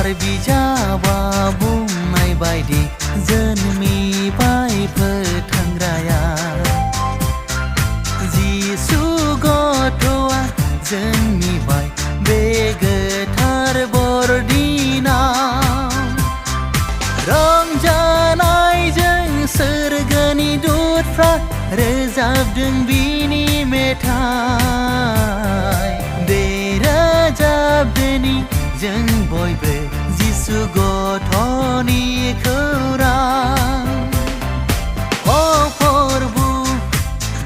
गोथार बिजाबा बुंनाय बायदि जोनोमनिफ्राय फोथांग्राया जिसु गथ'आ जोनोमनिफ्राय बे गोथार बरदिनाव रंजानायजों सोरगोनि दुतफ्रा रोजाबदों बिनि मेथाइ बे रोजाबनायनि जों बयबो जिसु गथ'नि खौरां अ प्रभु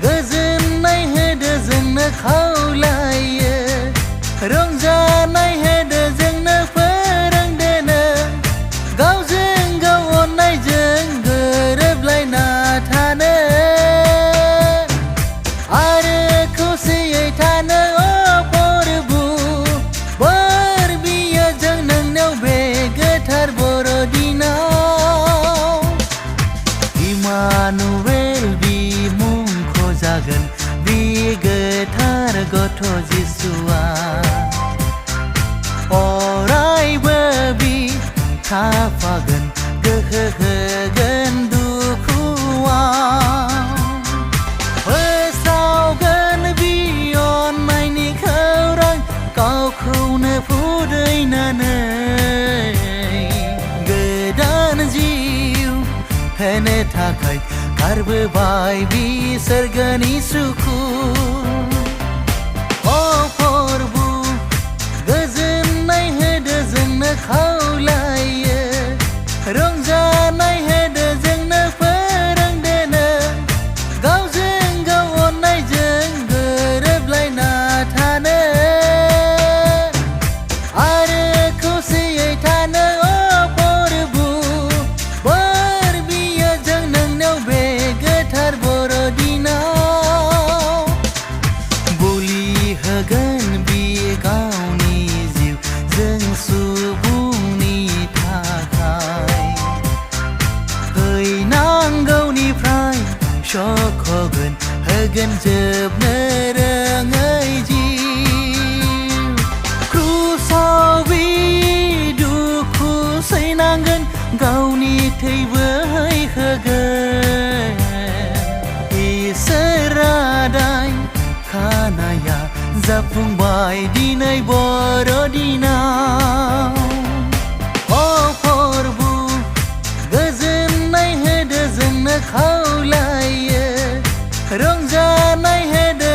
गोजोननाय होदो जोंनो खावलायो रंजानाय होदो जोंनो फोरोंदो नों गावजों गाव अननायजों गोरोबलायना थानो आरो खौसेयै थानो अ प्रभु बोर बियो जों नोंनाव बे गोथार बरदिनाव इमानुवेल बिमुंख' जागोन बे गोथार गथ' जिसुआ अरायबो बि थाफागोन गोहो होगोन दुखुआव फोसावगोन बि अननायनि खौरां गावखौनो फुदैनानै गोदान जिउ होनो थाखाय गारबोबाय बि सोरगोनि सुखु अ प्रभु गोजोननाय होदो जोंनो खावलायो रंजानाय होदो जोंनो फोरोंदो नों गावजों गाव अननायजों गोरोबलायना थानो आरो खौसेयै थानो अ प्रभु बोर बियो जों नोंनाव बे गोथार बरदिनाव बोलि होगोन बि गावनि जिउ जों सुबुंनि थाखाय हैनांगौनिफ्राय सख'गोन होगोन जोबनो रोङै जिउ क्रुसाव बि दुखु सैनांगोन गावनि थैबो होगोन इसोरा दाय खानाया जाफुंबाय दिनै बरदिनाव अ प्रभु गोजोननाय होदो जोंनो खावलायो रंजानाय होदो